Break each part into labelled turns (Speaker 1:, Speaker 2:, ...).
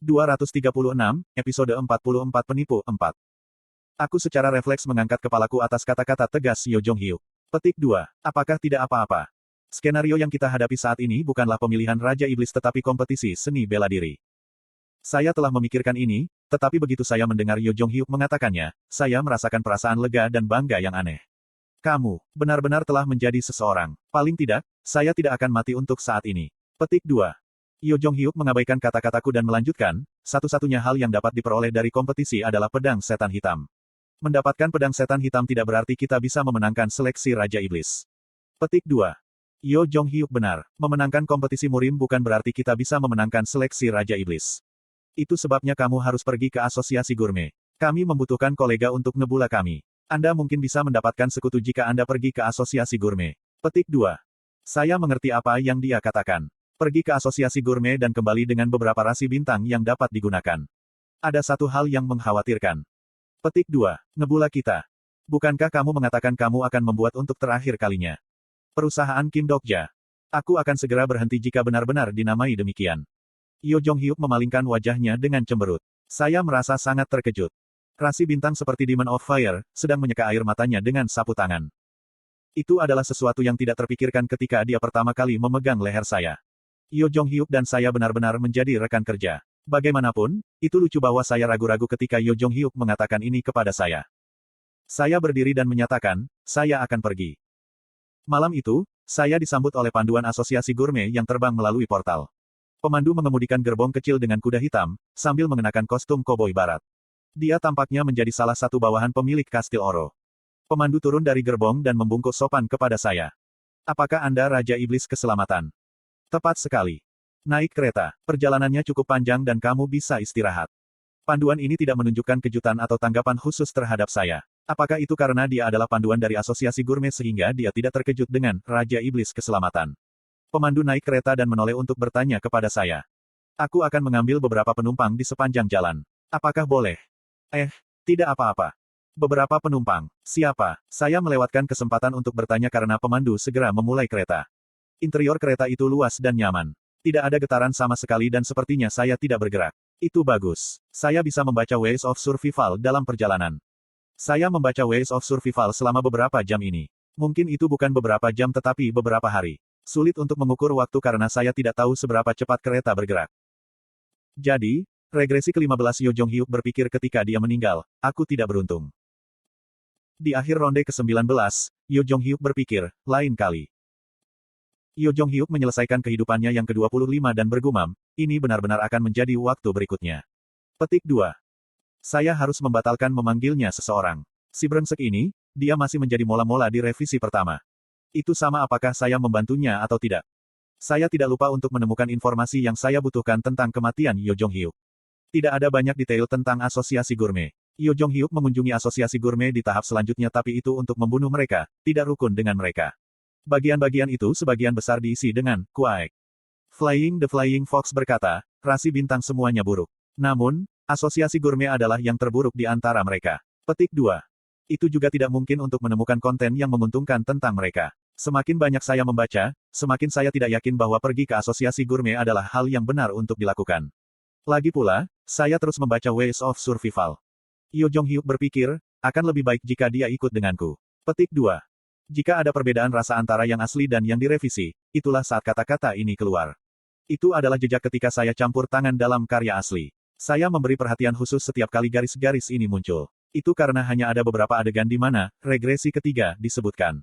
Speaker 1: 236, episode 44 penipu 4. Aku secara refleks mengangkat kepalaku atas kata-kata tegas Yo Jong Hyuk. Petik 2. Apakah tidak apa-apa? Skenario yang kita hadapi saat ini bukanlah pemilihan Raja Iblis tetapi kompetisi seni bela diri. Saya telah memikirkan ini, tetapi begitu saya mendengar Yo Jong Hyuk mengatakannya, saya merasakan perasaan lega dan bangga yang aneh. Kamu benar-benar telah menjadi seseorang. Paling tidak, saya tidak akan mati untuk saat ini. Petik 2. Yo Jong Hyuk mengabaikan kata-kataku dan melanjutkan, satu-satunya hal yang dapat diperoleh dari kompetisi adalah pedang setan hitam. Mendapatkan pedang setan hitam tidak berarti kita bisa memenangkan seleksi Raja Iblis. Petik 2. Yo Jong Hyuk benar, memenangkan kompetisi murim bukan berarti kita bisa memenangkan seleksi Raja Iblis. Itu sebabnya kamu harus pergi ke asosiasi gurme. Kami membutuhkan kolega untuk nebula kami. Anda mungkin bisa mendapatkan sekutu jika Anda pergi ke asosiasi gurme. Petik 2. Saya mengerti apa yang dia katakan. Pergi ke asosiasi gurme dan kembali dengan beberapa rasi bintang yang dapat digunakan. Ada satu hal yang mengkhawatirkan. Petik 2. Nebula kita. Bukankah kamu mengatakan kamu akan membuat untuk terakhir kalinya? Perusahaan Kim Dokja. Aku akan segera berhenti jika benar-benar dinamai demikian. Yo Jong Hyuk memalingkan wajahnya dengan cemberut. Saya merasa sangat terkejut. Rasi bintang seperti Demon of Fire, sedang menyeka air matanya dengan sapu tangan. Itu adalah sesuatu yang tidak terpikirkan ketika dia pertama kali memegang leher saya. Yo Jong Hyuk dan saya benar-benar menjadi rekan kerja. Bagaimanapun, itu lucu bahwa saya ragu-ragu ketika Yo Jong Hyuk mengatakan ini kepada saya. Saya berdiri dan menyatakan, saya akan pergi. Malam itu, saya disambut oleh panduan asosiasi gurme yang terbang melalui portal. Pemandu mengemudikan gerbong kecil dengan kuda hitam, sambil mengenakan kostum koboi barat. Dia tampaknya menjadi salah satu bawahan pemilik Kastil Oro. Pemandu turun dari gerbong dan membungkuk sopan kepada saya. Apakah Anda Raja Iblis Keselamatan? Tepat sekali. Naik kereta, perjalanannya cukup panjang dan kamu bisa istirahat. Panduan ini tidak menunjukkan kejutan atau tanggapan khusus terhadap saya. Apakah itu karena dia adalah panduan dari asosiasi gurme sehingga dia tidak terkejut dengan Raja Iblis Keselamatan? Pemandu naik kereta dan menoleh untuk bertanya kepada saya. Aku akan mengambil beberapa penumpang di sepanjang jalan. Apakah boleh? Tidak apa-apa. Beberapa penumpang. Siapa? Saya melewatkan kesempatan untuk bertanya karena pemandu segera memulai kereta. Interior kereta itu luas dan nyaman. Tidak ada getaran sama sekali dan sepertinya saya tidak bergerak. Itu bagus. Saya bisa membaca Ways of Survival dalam perjalanan. Saya membaca Ways of Survival selama beberapa jam ini. Mungkin itu bukan beberapa jam tetapi beberapa hari. Sulit untuk mengukur waktu karena saya tidak tahu seberapa cepat kereta bergerak. Jadi, regresi ke-15 Yo Jong Hyuk berpikir ketika dia meninggal, aku tidak beruntung. Di akhir ronde ke-19, Yo Jong Hyuk berpikir, lain kali. Yo Jong Hyuk menyelesaikan kehidupannya yang ke-25 dan bergumam, ini benar-benar akan menjadi waktu berikutnya. Petik 2. Saya harus membatalkan memanggilnya seseorang. Si brengsek ini, dia masih menjadi mola-mola di revisi pertama. Itu sama apakah saya membantunya atau tidak. Saya tidak lupa untuk menemukan informasi yang saya butuhkan tentang kematian Yo Jong Hyuk. Tidak ada banyak detail tentang asosiasi gurme. Yo Jong Hyuk mengunjungi asosiasi gurme di tahap selanjutnya tapi itu untuk membunuh mereka, tidak rukun dengan mereka. Bagian-bagian itu sebagian besar diisi dengan kuaek. The Flying Fox berkata, rasi bintang semuanya buruk. Namun, asosiasi gurme adalah yang terburuk di antara mereka. Petik 2. Itu juga tidak mungkin untuk menemukan konten yang menguntungkan tentang mereka. Semakin banyak saya membaca, semakin saya tidak yakin bahwa pergi ke asosiasi gurme adalah hal yang benar untuk dilakukan. Lagi pula, saya terus membaca Ways of Survival. Yo Jong Hyuk berpikir, akan lebih baik jika dia ikut denganku. Petik 2. Jika ada perbedaan rasa antara yang asli dan yang direvisi, itulah saat kata-kata ini keluar. Itu adalah jejak ketika saya campur tangan dalam karya asli. Saya memberi perhatian khusus setiap kali garis-garis ini muncul. Itu karena hanya ada beberapa adegan di mana regresi ketiga disebutkan.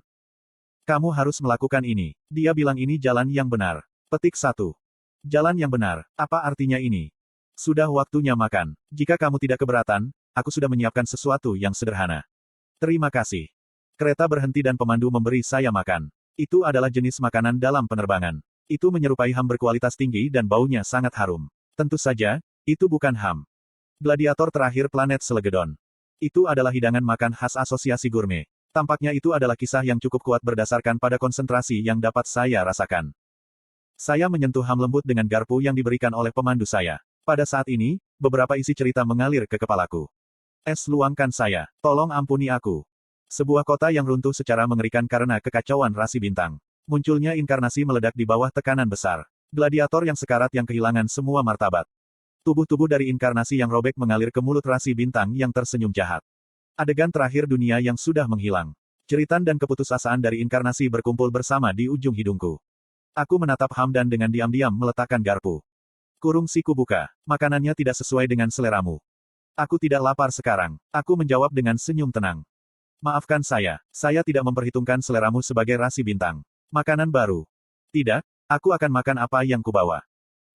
Speaker 1: Kamu harus melakukan ini. Dia bilang ini jalan yang benar. Petik 1. Jalan yang benar. Apa artinya ini? Sudah waktunya makan. Jika kamu tidak keberatan, aku sudah menyiapkan sesuatu yang sederhana. Terima kasih. Kereta berhenti dan pemandu memberi saya makan. Itu adalah jenis makanan dalam penerbangan. Itu menyerupai ham berkualitas tinggi dan baunya sangat harum. Tentu saja, itu bukan ham. Gladiator terakhir planet Selegedon. Itu adalah hidangan makan khas asosiasi gurme. Tampaknya itu adalah kisah yang cukup kuat berdasarkan pada konsentrasi yang dapat saya rasakan. Saya menyentuh ham lembut dengan garpu yang diberikan oleh pemandu saya. Pada saat ini, beberapa isi cerita mengalir ke kepalaku. Luangkan saya. Tolong ampuni aku. Sebuah kota yang runtuh secara mengerikan karena kekacauan rasi bintang. Munculnya inkarnasi meledak di bawah tekanan besar. Gladiator yang sekarat yang kehilangan semua martabat. Tubuh-tubuh dari inkarnasi yang robek mengalir ke mulut rasi bintang yang tersenyum jahat. Adegan terakhir dunia yang sudah menghilang. Jeritan dan keputusasaan dari inkarnasi berkumpul bersama di ujung hidungku. Aku menatap Hamdan dengan diam-diam meletakkan garpu. Kurung siku buka. Makanannya tidak sesuai dengan seleramu. Aku tidak lapar sekarang. Aku menjawab dengan senyum tenang. Maafkan saya tidak memperhitungkan seleramu sebagai rasi bintang. Makanan baru. Tidak, aku akan makan apa yang kubawa.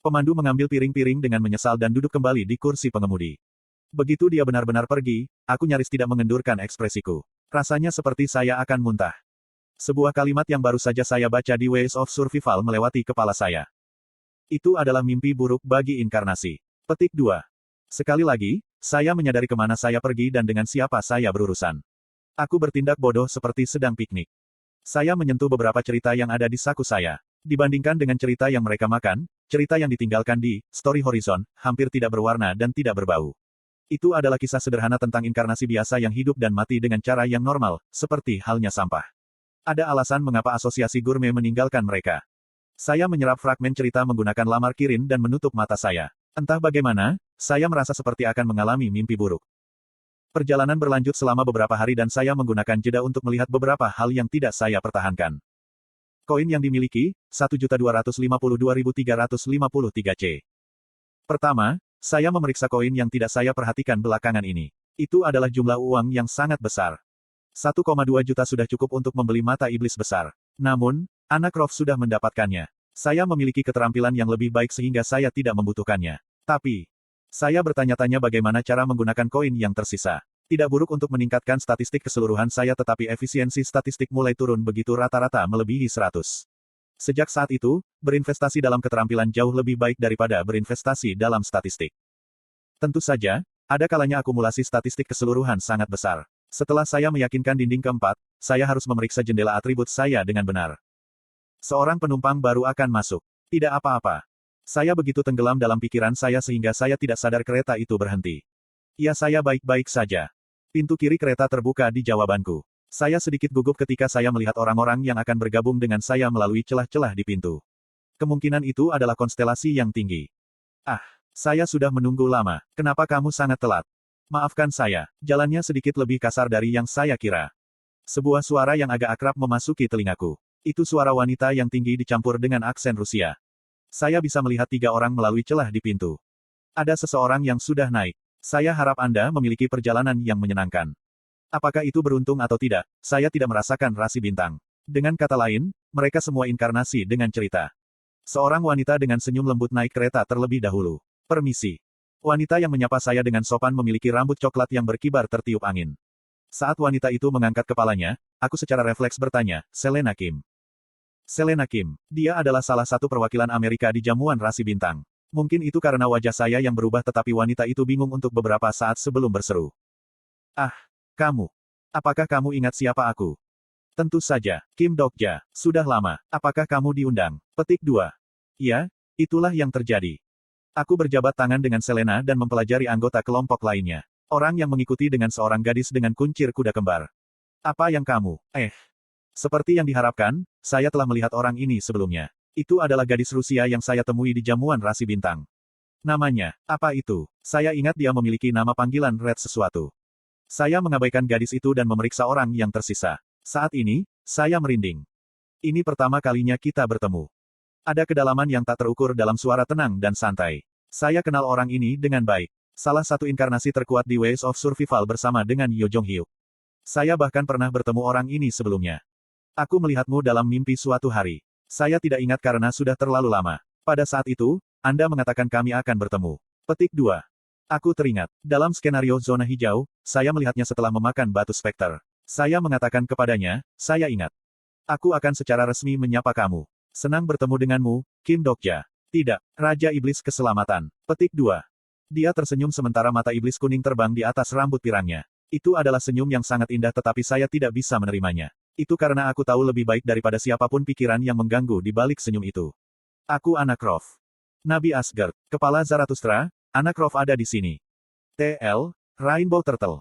Speaker 1: Pemandu mengambil piring-piring dengan menyesal dan duduk kembali di kursi pengemudi. Begitu dia benar-benar pergi, aku nyaris tidak mengendurkan ekspresiku. Rasanya seperti saya akan muntah. Sebuah kalimat yang baru saja saya baca di Ways of Survival melewati kepala saya. Itu adalah mimpi buruk bagi inkarnasi. Petik 2. Sekali lagi, saya menyadari kemana saya pergi dan dengan siapa saya berurusan. Aku bertindak bodoh seperti sedang piknik. Saya menyentuh beberapa cerita yang ada di saku saya. Dibandingkan dengan cerita yang mereka makan, cerita yang ditinggalkan di Story Horizon, hampir tidak berwarna dan tidak berbau. Itu adalah kisah sederhana tentang inkarnasi biasa yang hidup dan mati dengan cara yang normal, seperti halnya sampah. Ada alasan mengapa asosiasi gurme meninggalkan mereka. Saya menyerap fragmen cerita menggunakan lamar kirin dan menutup mata saya. Entah bagaimana, saya merasa seperti akan mengalami mimpi buruk. Perjalanan berlanjut selama beberapa hari dan saya menggunakan jeda untuk melihat beberapa hal yang tidak saya pertahankan. Koin yang dimiliki, 1.252.353 C. Pertama, saya memeriksa koin yang tidak saya perhatikan belakangan ini. Itu adalah jumlah uang yang sangat besar. 1,2 juta sudah cukup untuk membeli mata iblis besar. Namun, anak Rolf sudah mendapatkannya. Saya memiliki keterampilan yang lebih baik sehingga saya tidak membutuhkannya. Tapi, saya bertanya-tanya bagaimana cara menggunakan koin yang tersisa. Tidak buruk untuk meningkatkan statistik keseluruhan saya tetapi efisiensi statistik mulai turun begitu rata-rata melebihi 100. Sejak saat itu, berinvestasi dalam keterampilan jauh lebih baik daripada berinvestasi dalam statistik. Tentu saja, ada kalanya akumulasi statistik keseluruhan sangat besar. Setelah saya meyakinkan dinding keempat, saya harus memeriksa jendela atribut saya dengan benar. Seorang penumpang baru akan masuk. Tidak apa-apa. Saya begitu tenggelam dalam pikiran saya sehingga saya tidak sadar kereta itu berhenti. Ya, saya baik-baik saja. Pintu kiri kereta terbuka di jawabanku. Saya sedikit gugup ketika saya melihat orang-orang yang akan bergabung dengan saya melalui celah-celah di pintu. Kemungkinan itu adalah konstelasi yang tinggi. Ah, saya sudah menunggu lama. Kenapa kamu sangat telat? Maafkan saya, jalannya sedikit lebih kasar dari yang saya kira. Sebuah suara yang agak akrab memasuki telingaku. Itu suara wanita yang tinggi dicampur dengan aksen Rusia. Saya bisa melihat 3 orang melalui celah di pintu. Ada seseorang yang sudah naik. Saya harap Anda memiliki perjalanan yang menyenangkan. Apakah itu beruntung atau tidak, saya tidak merasakan rasi bintang. Dengan kata lain, mereka semua inkarnasi dengan cerita. Seorang wanita dengan senyum lembut naik kereta terlebih dahulu. Permisi. Wanita yang menyapa saya dengan sopan memiliki rambut coklat yang berkibar tertiup angin. Saat wanita itu mengangkat kepalanya, aku secara refleks bertanya, Selena Kim. Selena Kim, dia adalah salah satu perwakilan Amerika di jamuan rasi bintang. Mungkin itu karena wajah saya yang berubah tetapi wanita itu bingung untuk beberapa saat sebelum berseru. Ah, kamu. Apakah kamu ingat siapa aku? Tentu saja, Kim Dokja. Sudah lama. Apakah kamu diundang? Petik 2. Ya, itulah yang terjadi. Aku berjabat tangan dengan Selena dan mempelajari anggota kelompok lainnya. Orang yang mengikuti dengan seorang gadis dengan kuncir kuda kembar. Apa yang kamu? Seperti yang diharapkan, saya telah melihat orang ini sebelumnya. Itu adalah gadis Rusia yang saya temui di jamuan rasi bintang. Namanya, apa itu? Saya ingat dia memiliki nama panggilan Red sesuatu. Saya mengabaikan gadis itu dan memeriksa orang yang tersisa. Saat ini, saya merinding. Ini pertama kalinya kita bertemu. Ada kedalaman yang tak terukur dalam suara tenang dan santai. Saya kenal orang ini dengan baik. Salah satu inkarnasi terkuat di Ways of Survival bersama dengan Yo Jong Hyuk. Saya bahkan pernah bertemu orang ini sebelumnya. Aku melihatmu dalam mimpi suatu hari. Saya tidak ingat karena sudah terlalu lama. Pada saat itu, Anda mengatakan kami akan bertemu. Petik 2. Aku teringat. Dalam skenario zona hijau, saya melihatnya setelah memakan batu spekter. Saya mengatakan kepadanya, saya ingat. Aku akan secara resmi menyapa kamu. Senang bertemu denganmu, Kim Dokja. Tidak, Raja Iblis Keselamatan. Petik 2. Dia tersenyum sementara mata iblis kuning terbang di atas rambut pirangnya. Itu adalah senyum yang sangat indah tetapi saya tidak bisa menerimanya. Itu karena aku tahu lebih baik daripada siapapun pikiran yang mengganggu di balik senyum itu. Aku anak Rolf. Nabi Asgard, kepala Zarathustra, anak Rolf ada di sini. TL, Rainbow Turtle.